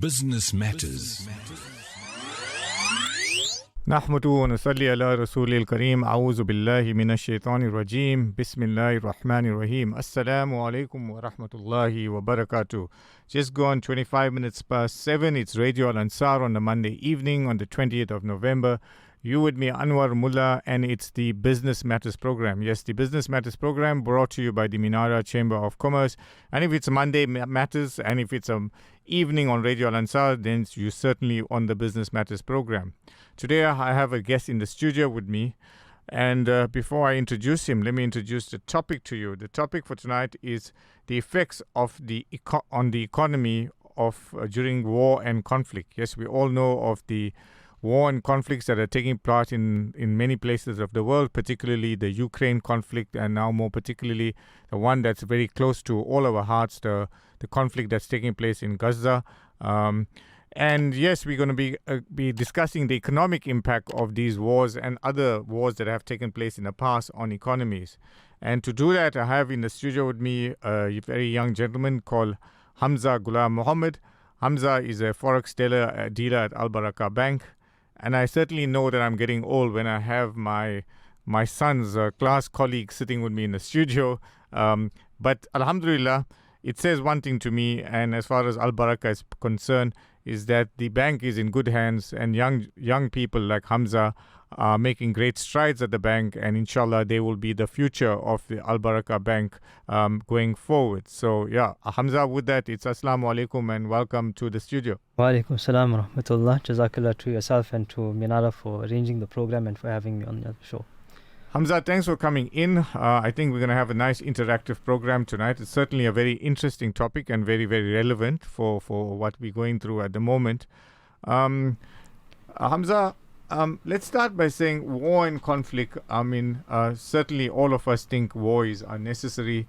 Business Matters. نحمده ونصلي على رسول الكريم أعوذ بالله من الشيطان الرجيم بسم الله الرحمن الرحيم السلام عليكم ورحمة الله وبركاته. Just gone 25 minutes past 7. It's Radio Al-Ansar on the Monday evening on the 20th of November. You with me, Anwar Moolla, and it's the Business Matters program. Yes, the Business Matters program brought to you by the Minara Chamber of Commerce. And if it's Monday Matters, and if it's evening on Radio Al-Ansar, then you're certainly on the Business Matters program. Today, I have a guest in the studio with me. And before I introduce him, let me introduce the topic to you. The topic for tonight is the effects of on the economy of during war and conflict. Yes, we all know of the war and conflicts that are taking place in many places of the world, particularly the Ukraine conflict, and now more particularly the one that's very close to all our hearts, the conflict that's taking place in Gaza. And yes, we're going to be discussing the economic impact of these wars and other wars that have taken place in the past on economies. And to do that, I have in the studio with me a very young gentleman called Hamza Goolam Mahomed. Hamza is a forex dealer at Albaraka Bank. And I certainly know that I'm getting old when I have my son's class colleague sitting with me in the studio. But Alhamdulillah, it says one thing to me, and as far as Albaraka is concerned, is that the bank is in good hands, and young people like Hamza are making great strides at the bank, and inshallah they will be the future of the Albaraka Bank going forward. So yeah, Hamza, with that, it's Assalamu alaikum and welcome to the studio. Wa alaikum salam wa rahmatullah. Jazakallah to yourself and to Minara for arranging the program and for having me on the show. Hamza, thanks for coming in. I think we're going to have a nice interactive program tonight. It's certainly a very interesting topic and very, very relevant for what we're going through at the moment. Hamza, let's start by saying war and conflict. I mean, certainly all of us think war is unnecessary.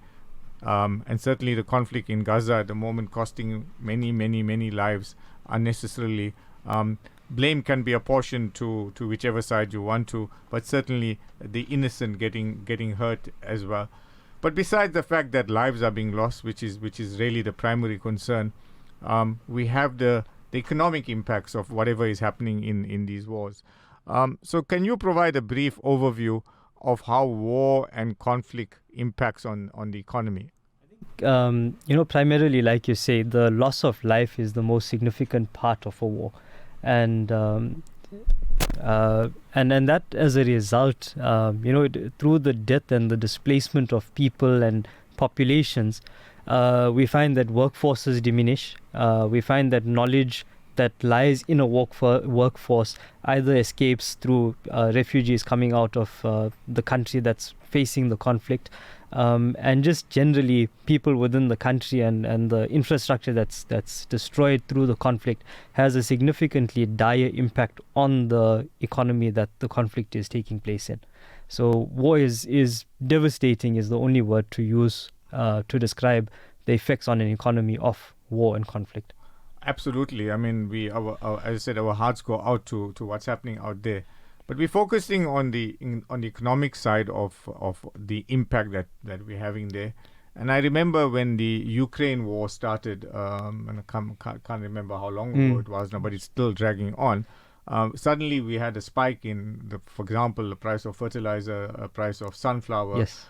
And certainly the conflict in Gaza at the moment costing many, many, many lives unnecessarily. Blame can be apportioned to whichever side you want to, but certainly the innocent getting hurt as well. But besides the fact that lives are being lost, which is really the primary concern, we have the economic impacts of whatever is happening in these wars. So can you provide a brief overview of how war and conflict impacts on the economy? Primarily, like you say, the loss of life is the most significant part of a war. And that as a result, through the death and the displacement of people and populations, we find that workforces diminish. We find that knowledge that lies in a workforce either escapes through refugees coming out of the country that's facing the conflict, and just generally people within the country and the infrastructure that's destroyed through the conflict has a significantly dire impact on the economy that the conflict is taking place in. So war is devastating is the only word to use to describe the effects on an economy of war and conflict. Absolutely. I mean, as I said, our hearts go out to what's happening out there. But we're focusing on the economic side of the impact that we're having there. And I remember when the Ukraine war started, and I can't remember how long ago it was now, but it's still dragging on. Suddenly we had a spike in, for example, the price of fertilizer, price of sunflower. Yes.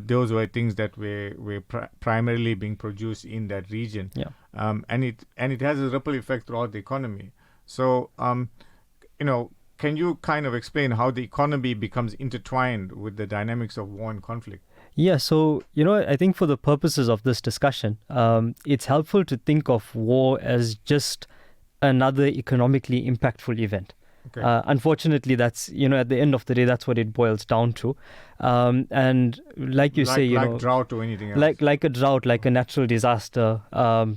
Those were things that were primarily being produced in that region. Yeah. And it has a ripple effect throughout the economy. So, can you kind of explain how the economy becomes intertwined with the dynamics of war and conflict? Yeah, so, I think for the purposes of this discussion, it's helpful to think of war as just another economically impactful event. Okay. Unfortunately, that's, at the end of the day, that's what it boils down to. And like you say, like drought or anything else. Like a drought, like a natural disaster,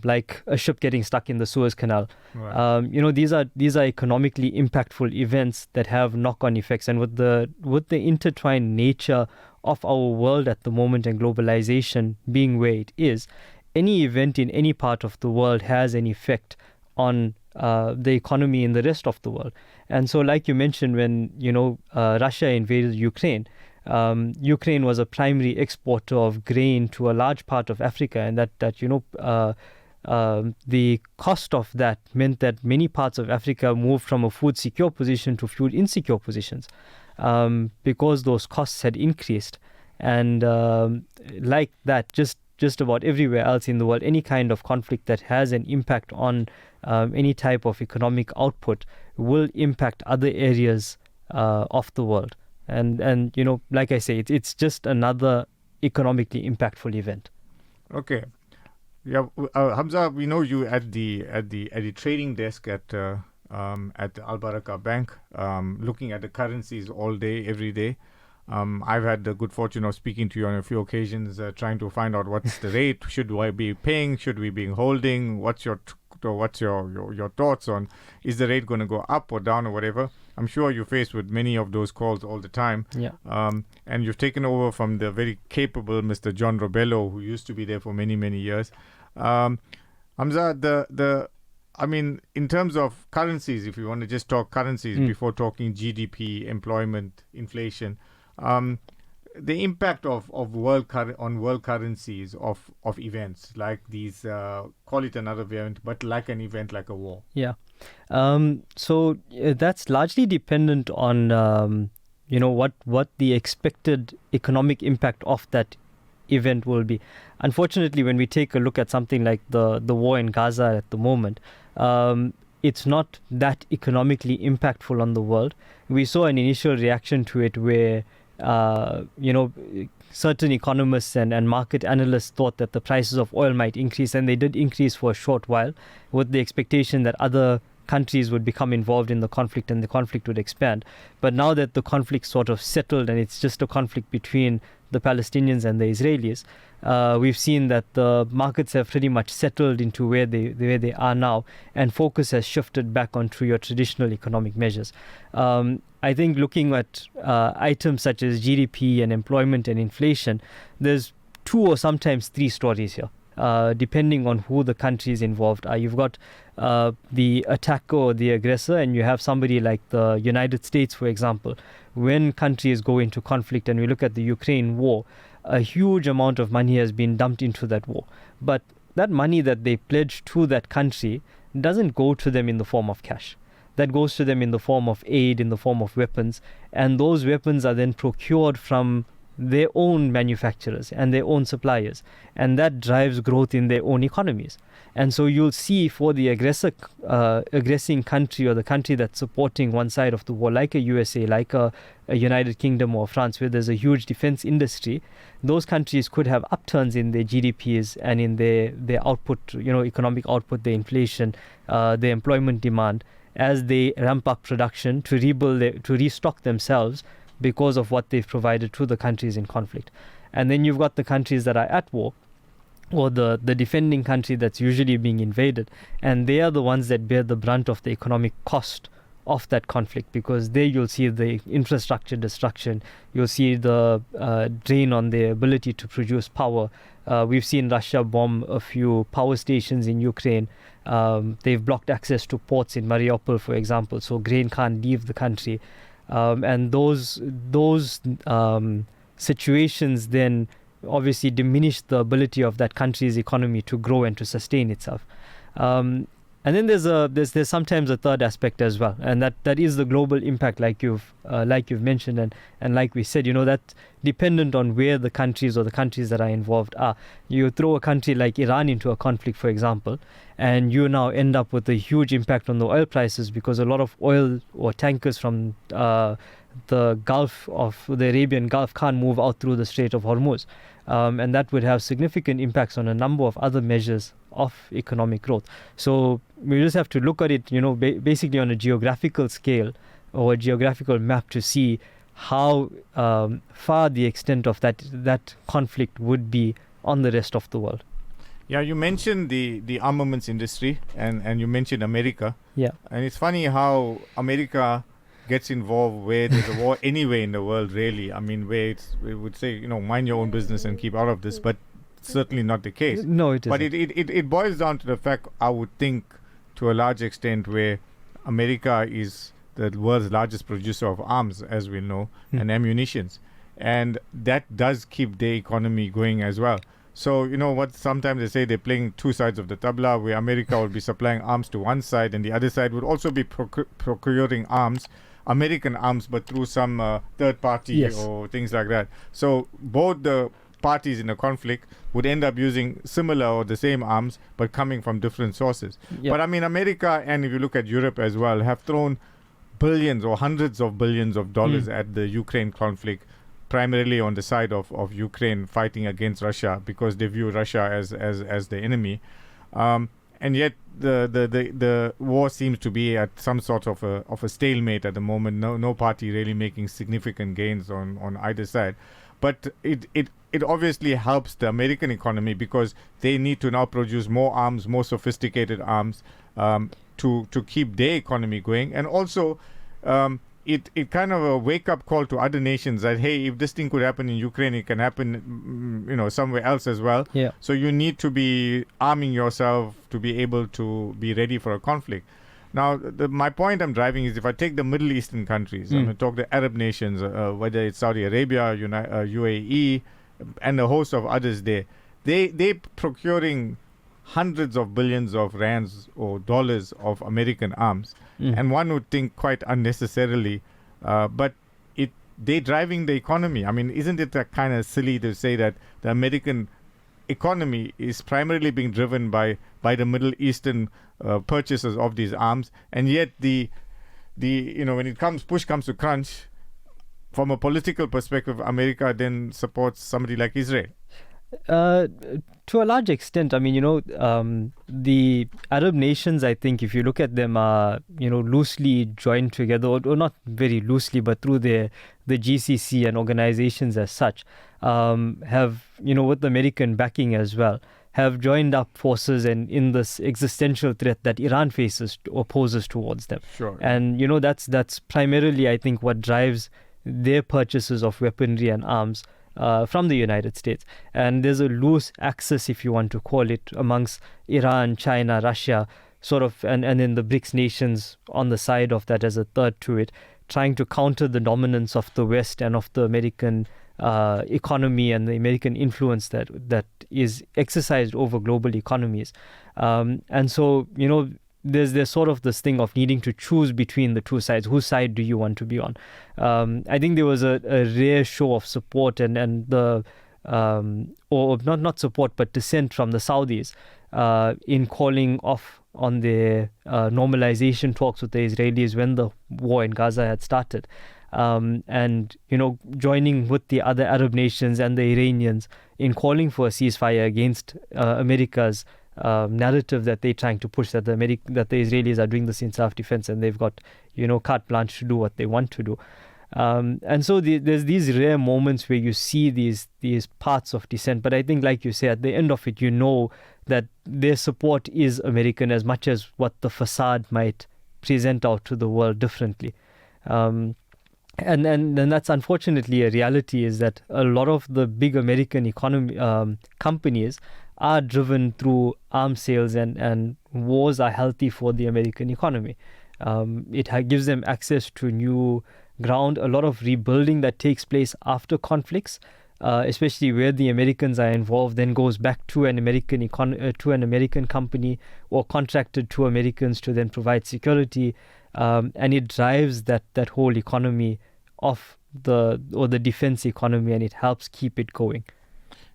like a ship getting stuck in the Suez Canal. Right. These are economically impactful events that have knock-on effects. And with the intertwined nature of our world at the moment and globalization being where it is, any event in any part of the world has an effect on the economy in the rest of the world. And so, like you mentioned, when Russia invaded Ukraine, Ukraine was a primary exporter of grain to a large part of Africa, and that the cost of that meant that many parts of Africa moved from a food secure position to food insecure positions, because those costs had increased. And like that, just about everywhere else in the world, any kind of conflict that has an impact on any type of economic output will impact other areas of the world. And like I say, it's just another economically impactful event. Okay. Yeah, Hamza, we know you at the trading desk at the Albaraka Bank, looking at the currencies all day, every day. I've had the good fortune of speaking to you on a few occasions, trying to find out what's the rate. Should I be paying? Should we be holding? What's your thoughts on, is the rate going to go up or down or whatever? I'm sure you're faced with many of those calls all the time. Yeah. And you've taken over from the very capable Mr. John Robello, who used to be there for many, many years. Hamza, in terms of currencies, if you want to just talk currencies before talking GDP, employment, inflation, the impact of world currencies of events like these, call it another event, but like an event like a war. Yeah. So that's largely dependent on what the expected economic impact of that event will be. Unfortunately, when we take a look at something like the war in Gaza at the moment, it's not that economically impactful on the world. We saw an initial reaction to it where certain economists and market analysts thought that the prices of oil might increase, and they did increase for a short while, with the expectation that other countries would become involved in the conflict and the conflict would expand. But now that the conflict sort of settled and it's just a conflict between the Palestinians and the Israelis, we've seen that the markets have pretty much settled into where they are now, and focus has shifted back onto your traditional economic measures. I think looking at items such as GDP and employment and inflation, there's 2 or sometimes 3 stories here, depending on who the countries involved are. You've got the attacker or the aggressor, and you have somebody like the United States, for example. When countries go into conflict, and we look at the Ukraine war, a huge amount of money has been dumped into that war. But that money that they pledge to that country doesn't go to them in the form of cash. That goes to them in the form of aid, in the form of weapons. And those weapons are then procured from their own manufacturers and their own suppliers. And that drives growth in their own economies. And so you'll see for the aggressing country, or the country that's supporting one side of the war, like a USA, like a United Kingdom or France, where there's a huge defense industry, those countries could have upturns in their GDPs and in their output, economic output, their inflation, their employment demand, as they ramp up production to restock themselves because of what they've provided to the countries in conflict. And then you've got the countries that are at war, or the defending country that's usually being invaded, and they are the ones that bear the brunt of the economic cost of that conflict, because there you'll see the infrastructure destruction, you'll see the drain on their ability to produce power. We've seen Russia bomb a few power stations in Ukraine. They've blocked access to ports in Mariupol, for example, so grain can't leave the country. And those situations then obviously diminish the ability of that country's economy to grow and to sustain itself. And then there's sometimes a third aspect as well, and that is the global impact, like you've mentioned, and like we said, that's dependent on where the countries or the countries that are involved are. You throw a country like Iran into a conflict, for example, and you now end up with a huge impact on the oil prices, because a lot of oil or tankers from the Gulf of the Arabian Gulf can't move out through the Strait of Hormuz, and that would have significant impacts on a number of other measures of economic growth. So we just have to look at it, basically on a geographical scale or a geographical map, to see how far the extent of that conflict would be on the rest of the world. Yeah, you mentioned the armaments industry, and you mentioned America. Yeah. And it's funny how America gets involved where there's a war anywhere in the world, really. I mean, where we would say, mind your own business and keep out of this, but certainly not the case. No, it isn't. But it boils down to the fact, I would think, to a large extent, where America is the world's largest producer of arms, as we know, and ammunitions. And that does keep their economy going as well. So, what sometimes they say they're playing two sides of the tabla, where America will be supplying arms to one side and the other side would also be procuring arms, American arms, but through some third party Yes. or things like that. So both the parties in a conflict would end up using similar or the same arms, but coming from different sources. Yep. But I mean, America, and if you look at Europe as well, have thrown billions or hundreds of billions of dollars at the Ukraine conflict, primarily on the side of Ukraine fighting against Russia, because they view Russia as the enemy. And yet the war seems to be at some sort of a stalemate at the moment. No party really making significant gains on either side. But it obviously helps the American economy, because they need to now produce more arms, more sophisticated arms, to keep their economy going. And also it kind of a wake-up call to other nations that, hey, if this thing could happen in Ukraine, it can happen somewhere else as well. Yeah. So you need to be arming yourself to be able to be ready for a conflict. Now, my point I'm driving is, if I take the Middle Eastern countries, I'm going to talk the Arab nations, whether it's Saudi Arabia, UAE, and a host of others there, they procuring hundreds of billions of rands or dollars of American arms. And one would think quite unnecessarily, but they're driving the economy. I mean, isn't it kind of silly to say that the American economy is primarily being driven by the Middle Eastern purchases of these arms, and yet the when push comes to crunch, from a political perspective, America then supports somebody like Israel? To a large extent, I mean, the Arab nations, I think, if you look at them, are, loosely joined together, or not very loosely, but through the GCC and organizations as such, have, with American backing as well, have joined up forces and in this existential threat that Iran faces or poses towards them. Sure. And, that's primarily, I think, what drives their purchases of weaponry and arms from the United States. And there's a loose axis, if you want to call it, amongst Iran, China, Russia, sort of, and then the BRICS nations on the side of that as a third to it, trying to counter the dominance of the West and of the American economy and the American influence that is exercised over global economies. And so, there's sort of this thing of needing to choose between the two sides. Whose side do you want to be on? I think there was a rare show of support and the or not support but dissent from the Saudis in calling off on their normalization talks with the Israelis when the war in Gaza had started, and joining with the other Arab nations and the Iranians in calling for a ceasefire against America's narrative that they're trying to push, that the Israelis are doing this in self-defense and they've got carte blanche to do what they want to do. And so there's these rare moments where you see these parts of dissent, but I think, like you say, at the end of it, that their support is American as much as what the facade might present out to the world differently. And that's unfortunately a reality, is that a lot of the big American economy companies are driven through arms sales, and wars are healthy for the American economy. It gives them access to new ground. A lot of rebuilding that takes place after conflicts, especially where the Americans are involved, then goes back to an American company or contracted to Americans to then provide security, and it drives that whole economy of the defense economy, and it helps keep it going.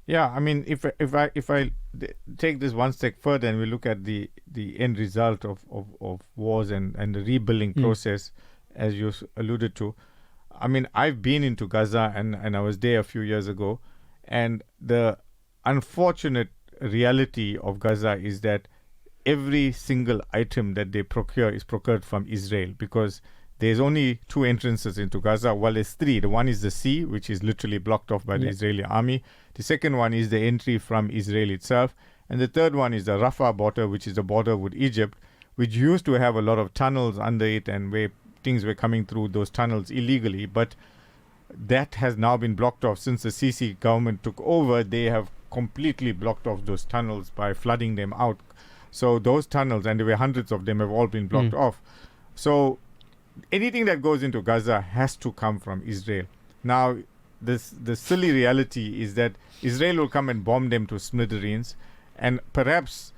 Yeah, I mean, if I take this one step further and we look at the end result of wars and the rebuilding process, as you alluded to, I mean, I've been into Gaza and I was there a few years ago, and the unfortunate reality of Gaza is that every single item that they procure is procured from Israel, because there's only two entrances into Gaza. Well, there's three. The one is the sea, which is literally blocked off by the Israeli army. The second one is the entry from Israel itself. And the third one is the Rafah border, which is the border with Egypt, which used to have a lot of tunnels under it and where things were coming through those tunnels illegally. But that has now been blocked off. Since the Sisi government took over, they have completely blocked off those tunnels by flooding them out. So those tunnels, and there were hundreds of them, have all been blocked off. So anything that goes into Gaza has to come from Israel. Now, the silly reality is that Israel will come and bomb them to smithereens, and perhaps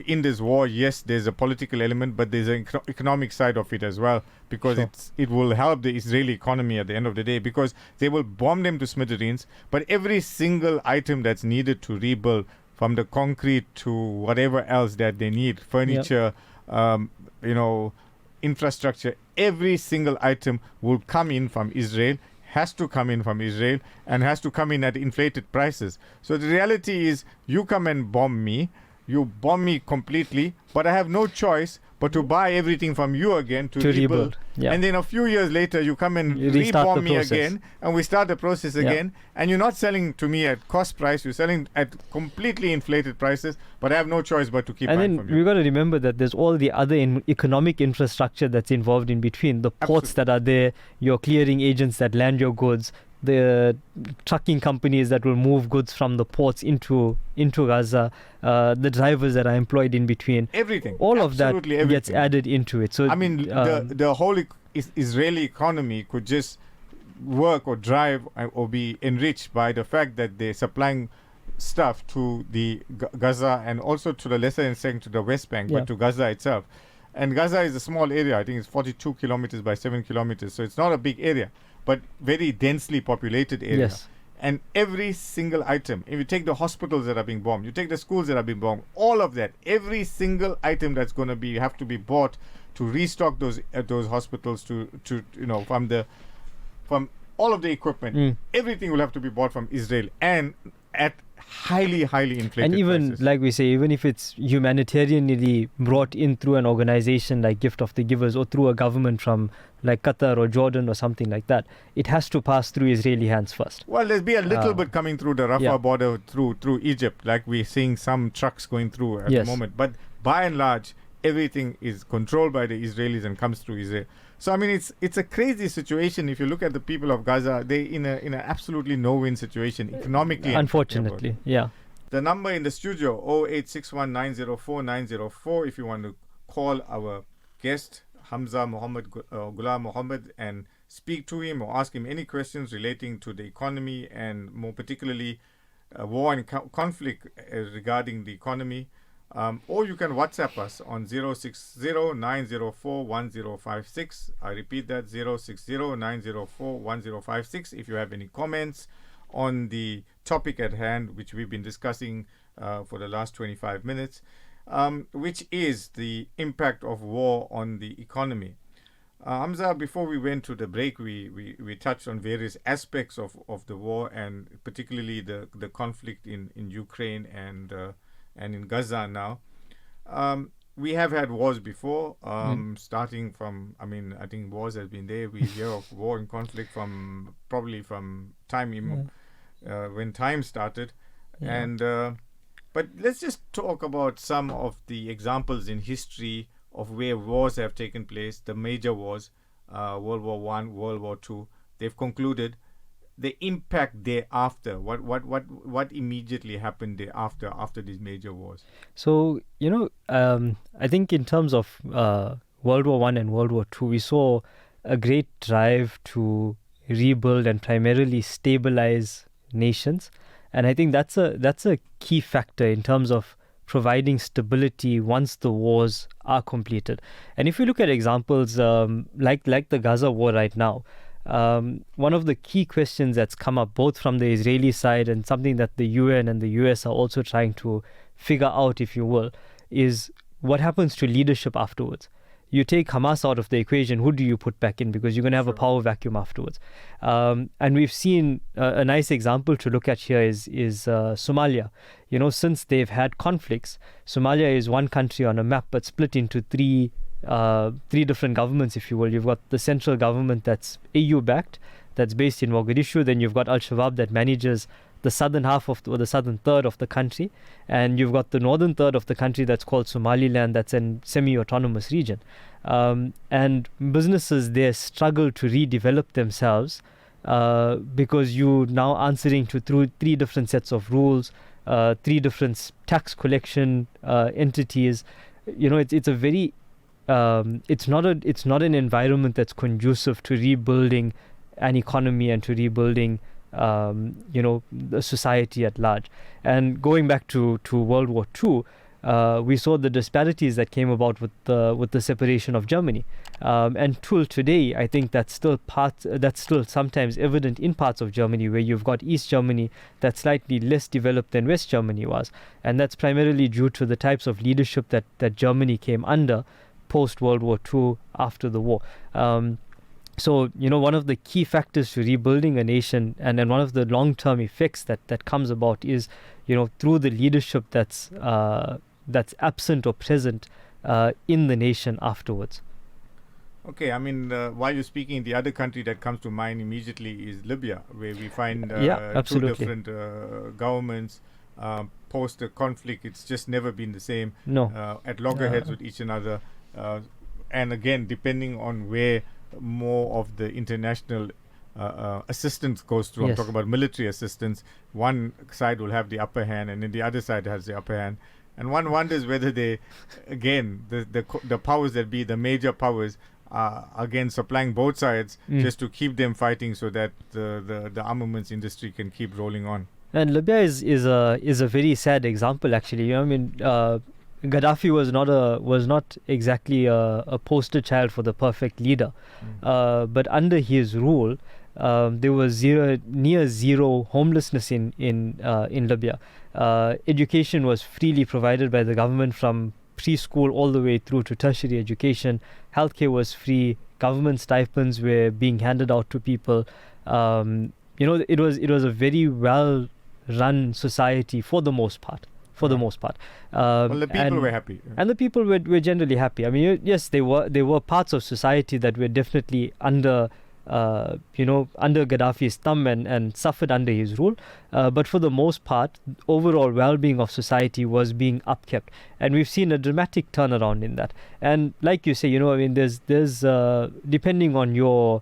in this war, yes, there's a political element, but there's an economic side of it as well, because it will help the Israeli economy at the end of the day, because they will bomb them to smithereens, but every single item that's needed to rebuild, from the concrete to whatever else that they need, furniture, infrastructure, every single item will come in from Israel, has to come in from Israel, and has to come in at inflated prices. So the reality is, you come and bomb me, you bomb me completely, but I have no choice but to buy everything from you again to rebuild. Yeah. And then a few years later, you come and restart re-bomb the me process again, and we start the process again. And you're not selling to me at cost price, you're selling at completely inflated prices, but I have no choice but to keep buying from you. And then we've got to remember that there's all the other economic infrastructure that's involved in between. The ports that are there, your clearing agents that land your goods, the trucking companies that will move goods from the ports into Gaza, the drivers that are employed in between. Everything. All of that everything gets added into it. So I mean, the whole Israeli economy could just work or drive or be enriched by the fact that they're supplying stuff to the Gaza, and also to the lesser extent to the West Bank, but to Gaza itself. And Gaza is a small area. I think it's 42 kilometers by 7 kilometers. So it's not a big area, but very densely populated area. Yes. And every single item, if you take the hospitals that are being bombed, you take the schools that are being bombed, all of that, every single item that's going to have to be bought to restock those hospitals, from all of the equipment, everything will have to be bought from Israel, and at highly inflated and even prices. like we say, even if it's humanitarianly brought in through an organization like Gift of the Givers, or through a government from like Qatar or Jordan or something like that, it has to pass through Israeli hands first. Well, there's be a little bit coming through the Rafah border through Egypt, like we're seeing some trucks going through at the moment, but by and large everything is controlled by the Israelis and comes through Israel. So I mean, it's a crazy situation. If you look at the people of Gaza, they're in an absolutely no-win situation economically. Unfortunately, The number in the studio, 08619049904, if you want to call our guest, Hamza Goolam Mahomed, and speak to him or ask him any questions relating to the economy, and more particularly war and conflict regarding the economy. Or you can WhatsApp us on 060-904-1056. I repeat that, 060-904-1056. If you have any comments on the topic at hand, which we've been discussing for the last 25 minutes, which is the impact of war on the economy. Hamza, before we went to the break, we touched on various aspects of the war, and particularly the conflict in Ukraine and in Gaza now. We have had wars before, starting from, I think wars has been there. We hear of war and conflict from time when time started. And but let's just talk about some of the examples in history of where wars have taken place, the major wars, World War I, World War II. They've concluded. The impact thereafter, what immediately happened thereafter, after these major wars? So, I think in terms of World War I and World War II, we saw a great drive to rebuild and primarily stabilize nations. And I think that's a key factor in terms of providing stability once the wars are completed. And if you look at examples like the Gaza war right now, one of the key questions that's come up both from the Israeli side and something that the UN and the US are also trying to figure out, if you will, is what happens to leadership afterwards. You take Hamas out of the equation, who do you put back in? Because you're going to have a power vacuum afterwards. And we've seen a nice example to look at here is Somalia. Since they've had conflicts, Somalia is one country on a map, but split into three different governments, if you will. You've got the central government that's AU-backed, that's based in Mogadishu. Then you've got Al-Shabaab that manages the southern half or the southern third of the country. And you've got the northern third of the country that's called Somaliland, that's a semi-autonomous region. And businesses there struggle to redevelop themselves because you're now answering to through three different sets of rules, three different tax collection entities. It's a very it's not an environment that's conducive to rebuilding an economy and to rebuilding the society at large. And going back to World War II, we saw the disparities that came about with the separation of Germany, and till today, I think that's still sometimes evident in parts of Germany where you've got East Germany that's slightly less developed than West Germany was, and that's primarily due to the types of leadership that Germany came under post World War II, after the war. So, one of the key factors to rebuilding a nation, and one of the long-term effects that comes about is, through the leadership that's absent or present in the nation afterwards. Okay, I mean, while you're speaking, the other country that comes to mind immediately is Libya, where we find two different governments. Post the conflict, it's just never been the same. No. At loggerheads with each another. And again, depending on where more of the international assistance goes through, I'm talking about military assistance, one side will have the upper hand and then the other side has the upper hand. And one wonders whether they, again, the powers that be, the major powers, are again supplying both sides just to keep them fighting so that the armaments industry can keep rolling on. And Libya is a very sad example, actually. Gaddafi was not exactly a poster child for the perfect leader, but under his rule, there was near zero homelessness in Libya. Education was freely provided by the government from preschool all the way through to tertiary education. Healthcare was free. Government stipends were being handed out to people. It was a very well run society for the most part. Well, the people were happy, and the people were generally happy. I mean, yes, there were parts of society that were definitely under Gaddafi's thumb and suffered under his rule. But for the most part, overall well-being of society was being upkept, and we've seen a dramatic turnaround in that. And like you say, there's depending on your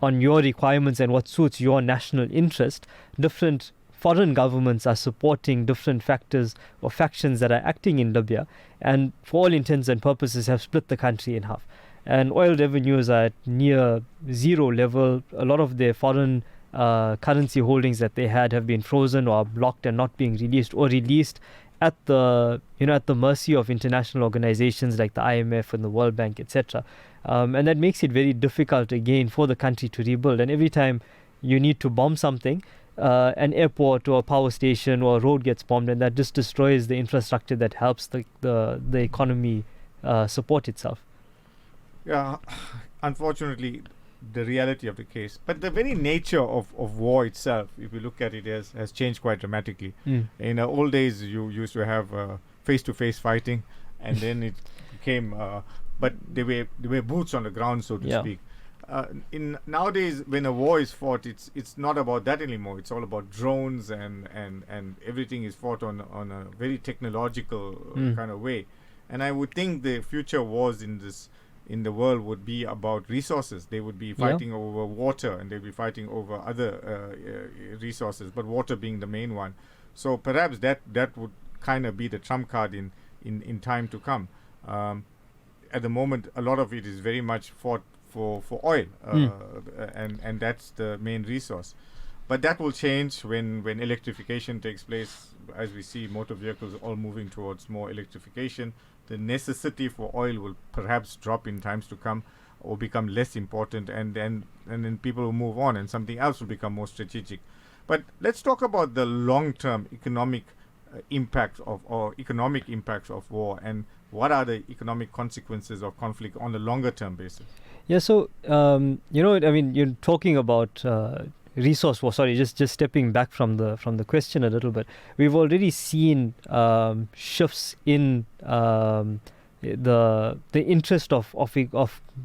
requirements and what suits your national interest, different foreign governments are supporting different factors or factions that are acting in Libya, and for all intents and purposes have split the country in half. And oil revenues are at near zero level. A lot of their foreign currency holdings that they had have been frozen or blocked and not being released, or released at the mercy of international organizations like the IMF and the World Bank, etc. And that makes it very difficult again for the country to rebuild. And every time you need to bomb something, an airport or a power station or a road gets bombed, and that just destroys the infrastructure that helps the economy support itself. Yeah, unfortunately, the reality of the case. But the very nature of war itself, if you look at it, has changed quite dramatically. In the old days, you used to have face-to-face fighting, and then it became, but there were boots on the ground, so to speak. In nowadays, when a war is fought, it's not about that anymore. It's all about drones and everything is fought on a very technological kind of way. And I would think the future wars in the world would be about resources. They would be fighting over water, and they'd be fighting over other resources, but water being the main one. So perhaps that would kind of be the trump card in time to come. At the moment, a lot of it is very much fought for oil, and that's the main resource. But that will change when electrification takes place. As we see motor vehicles all moving towards more electrification, the necessity for oil will perhaps drop in times to come, or become less important, and then people will move on and something else will become more strategic. But let's talk about the long-term economic impacts of war, and what are the economic consequences of conflict on a longer-term basis. Yeah, so you're talking about resource war. Sorry, just stepping back from the question a little bit. We've already seen shifts in the interest of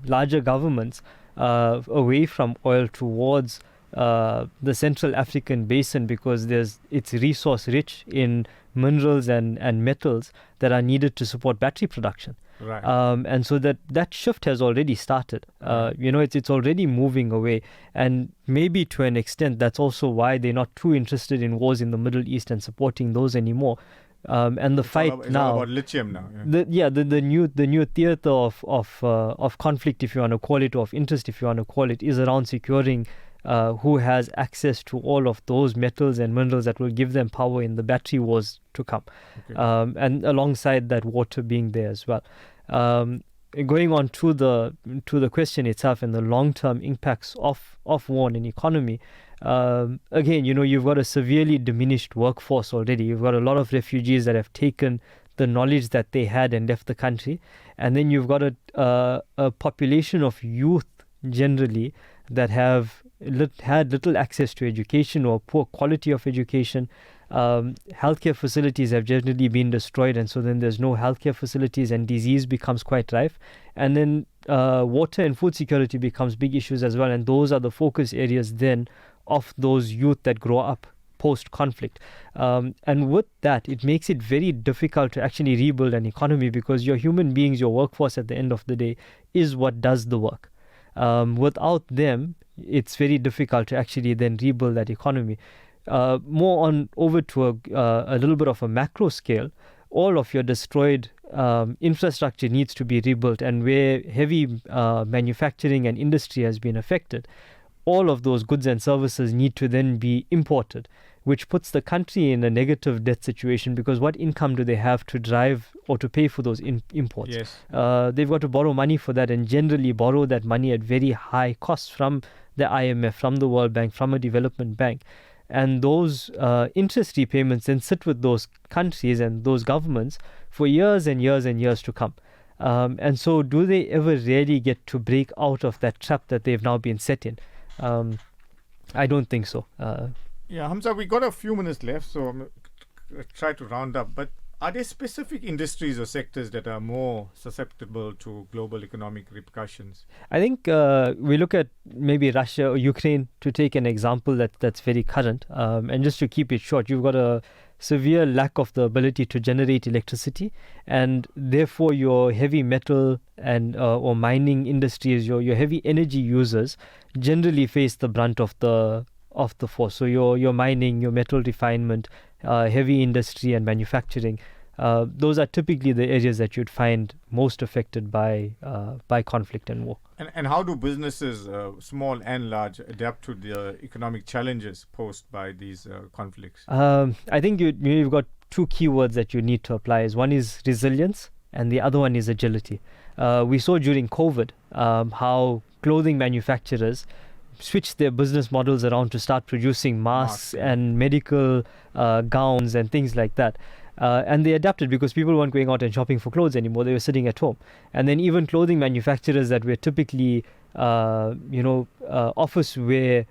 larger governments away from oil towards the Central African Basin, because it's resource rich in minerals and metals that are needed to support battery production. Right. And so that shift has already started. It's already moving away, and maybe to an extent that's also why they're not too interested in wars in the Middle East and supporting those anymore, And the fight it's now. all about lithium now. The new theater of conflict, if you want to call it, or of interest, if you want to call it, is around securing who has access to all of those metals and minerals that will give them power in the battery wars to come, and alongside that, water being there as well. Going on to the question itself and the long-term impacts of war on an economy. Again, you've got a severely diminished workforce already. You've got a lot of refugees that have taken the knowledge that they had and left the country, and then you've got a population of youth generally that have had little access to education or poor quality of education. Healthcare facilities have generally been destroyed, and so then there's no healthcare facilities and disease becomes quite rife. And then water and food security becomes big issues as well, and those are the focus areas then of those youth that grow up post-conflict. And with that, it makes it very difficult to actually rebuild an economy, because your human beings, your workforce at the end of the day, is what does the work. Without them, it's very difficult to actually then rebuild that economy. More on over to a little bit of a macro scale, all of your destroyed infrastructure needs to be rebuilt, and where heavy manufacturing and industry has been affected, all of those goods and services need to then be imported, which puts the country in a negative debt situation, because what income do they have to drive or to pay for those imports? Yes. They've got to borrow money for that, and generally borrow that money at very high costs from the IMF, from the World Bank, from a development bank. And those interest repayments then sit with those countries and those governments for years and years and years to come. And so do they ever really get to break out of that trap that they've now been set in? I don't think so. Hamza, we got a few minutes left, so I'm try to round up. But are there specific industries or sectors that are more susceptible to global economic repercussions? I think we look at maybe Russia or Ukraine to take an example that's very current. And just to keep it short, you've got a severe lack of the ability to generate electricity, and therefore your heavy metal and or mining industries, your heavy energy users generally face the brunt of the force. So your mining, your metal refinement, heavy industry and manufacturing, those are typically the areas that you'd find most affected by conflict and war. And how do businesses, small and large, adapt to the economic challenges posed by these conflicts? I think you've got two keywords that you need to apply. One is resilience, and the other one is agility. We saw during COVID how clothing manufacturers switched their business models around to start producing masks and medical gowns and things like that. And they adapted because people weren't going out and shopping for clothes anymore. They were sitting at home. And then even clothing manufacturers that were typically, office wear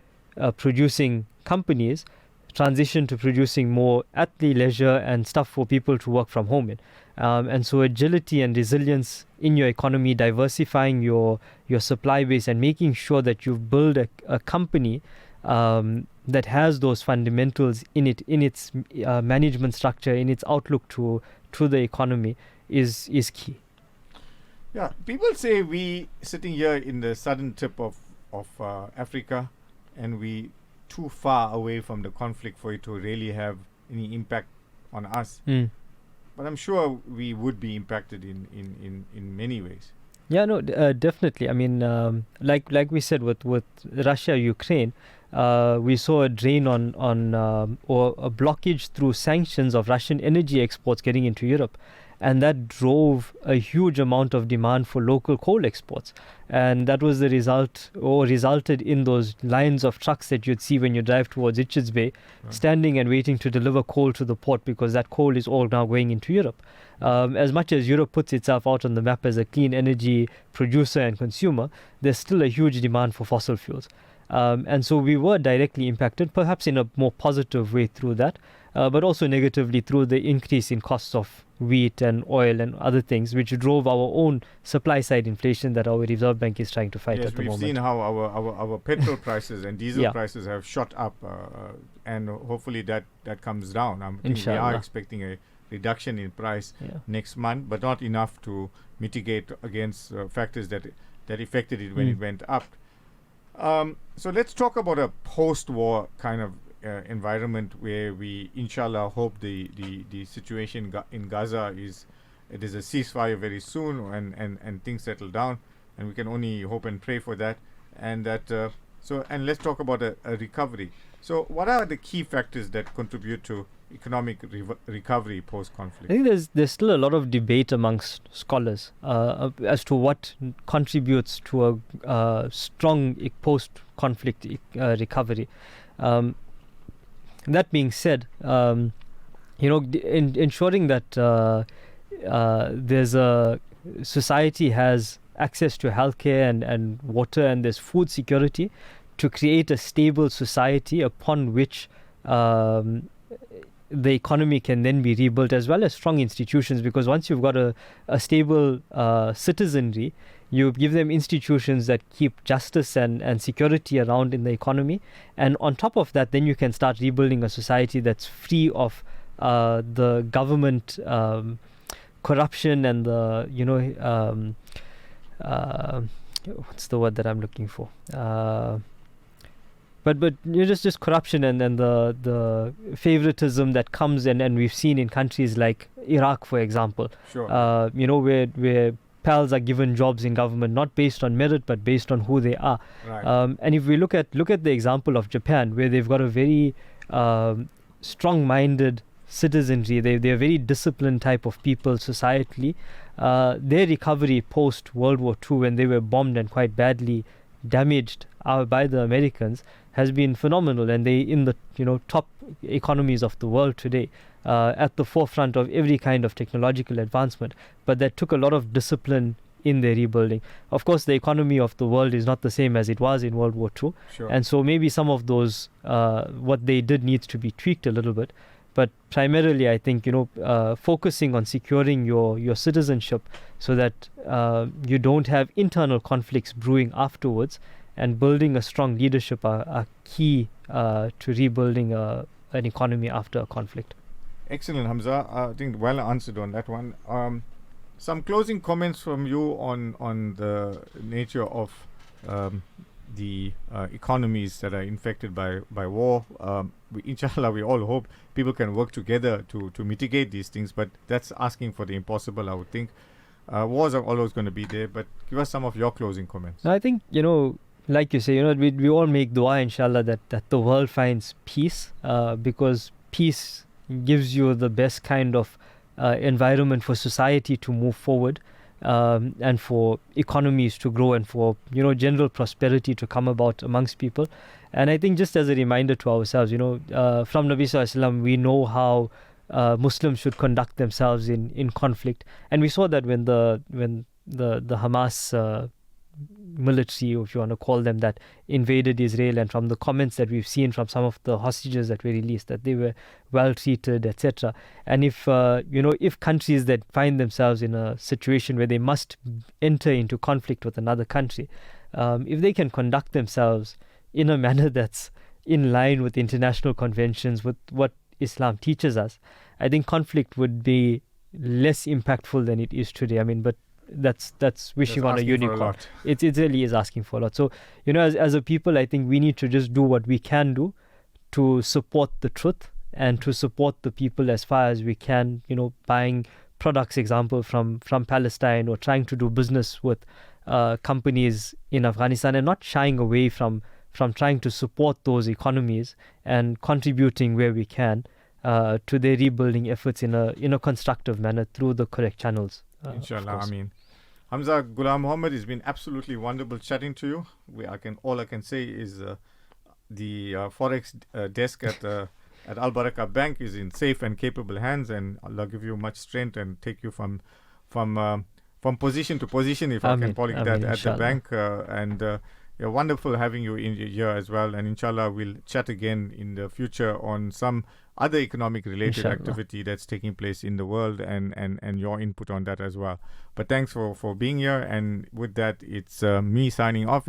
producing companies transitioned to producing more at the leisure and stuff for people to work from home in. And so agility and resilience in your economy, diversifying your supply base and making sure that you build a company that has those fundamentals in its management structure, in its outlook to the economy is key. Yeah, people say we sitting here in the southern tip of Africa, and we too far away from the conflict for it to really have any impact on us. But I'm sure we would be impacted in many ways. Yeah, no, definitely. I mean, like we said with Russia, Ukraine, we saw a drain on or a blockage through sanctions of Russian energy exports getting into Europe. And that drove a huge amount of demand for local coal exports. And that was the result, or resulted in those lines of trucks that you'd see when you drive towards Richards Bay, standing and waiting to deliver coal to the port, because that coal is all now going into Europe. As much as Europe puts itself out on the map as a clean energy producer and consumer, there's still a huge demand for fossil fuels. And so we were directly impacted, perhaps in a more positive way through that, but also negatively through the increase in costs of wheat and oil and other things, which drove our own supply side inflation that our Reserve Bank is trying to fight at the moment. Yes, we've seen how our petrol prices and diesel prices have shot up, and hopefully that comes down. I think we are expecting a reduction in price next month, but not enough to mitigate against factors that affected it when it went up. So let's talk about a post-war kind of environment where we, inshallah, hope the situation in Gaza it is a ceasefire very soon, and things settle down, and we can only hope and pray for that, and that and let's talk about a recovery. So what are the key factors that contribute to economic recovery post-conflict? I think there's still a lot of debate amongst scholars as to what contributes to a strong post-conflict recovery. That being said, ensuring that there's a society has access to healthcare and water, and there's food security to create a stable society upon which the economy can then be rebuilt, as well as strong institutions, because once you've got a stable citizenry, you give them institutions that keep justice and security around in the economy, and on top of that, then you can start rebuilding a society that's free of the government corruption and the what's the word that I'm looking for? But just corruption and the favoritism that comes and we've seen in countries like Iraq, for example. Sure. Where pals are given jobs in government not based on merit but based on who they are. Right. And if we look at the example of Japan, where they've got a very strong-minded citizenry, they're a very disciplined type of people societally. Their recovery post World War II, when they were bombed and quite badly damaged by the Americans, has been phenomenal, and they in the top economies of the world today, at the forefront of every kind of technological advancement. But that took a lot of discipline in their rebuilding. Of course, the economy of the world is not the same as it was in World War II, Sure. and so maybe some of those what they did needs to be tweaked a little bit. But primarily, I think focusing on securing your citizenship so that you don't have internal conflicts brewing afterwards, and building a strong leadership are key to rebuilding an economy after a conflict. Excellent, Hamza. I think well answered on that one. Some closing comments from you on the nature of the economies that are infected by war. Inshallah, we all hope people can work together to mitigate these things, but that's asking for the impossible, I would think. Wars are always going to be there, but give us some of your closing comments. I think, like you say, we all make dua, inshallah, that the world finds peace, because peace gives you the best kind of environment for society to move forward, and for economies to grow, and for general prosperity to come about amongst people. And I think, just as a reminder to ourselves, from Nabi Sallallahu Alaihi Wasallam, we know how Muslims should conduct themselves in conflict, and we saw that when the Hamas military, if you want to call them that, invaded Israel, and from the comments that we've seen from some of the hostages that were released, that they were well treated, etc. And if countries that find themselves in a situation where they must enter into conflict with another country, if they can conduct themselves in a manner that's in line with international conventions, with what Islam teaches us, I think conflict would be less impactful than it is today. I mean, but that's wishing on a unicorn. It really is asking for a lot. So, as a people, I think we need to just do what we can do to support the truth and to support the people as far as we can, buying products, example, from Palestine, or trying to do business with companies in Afghanistan, and not shying away from trying to support those economies and contributing where we can to their rebuilding efforts in a constructive manner through the correct channels. Inshallah, Ameen. Hamza Goolam Mahomed, it's been absolutely wonderful chatting to you. All I can say is the forex desk at Albaraka Bank is in safe and capable hands, and Allah give you much strength and take you from position to position, if I can call it that, at the bank. And wonderful having you in here as well. And inshallah, we'll chat again in the future on some other economic related activity that's taking place in the world, and your input on that as well. But thanks for being here. And with that, it's me signing off.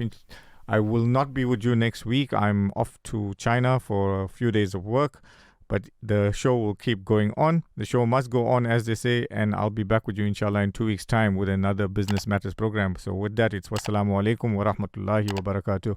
I will not be with you next week. I'm off to China for a few days of work, but the show will keep going on. The show must go on, as they say, and I'll be back with you inshallah in 2 weeks time with another Business Matters program. So with that, it's wassalamu alaikum wa rahmatullahi wa barakatuh.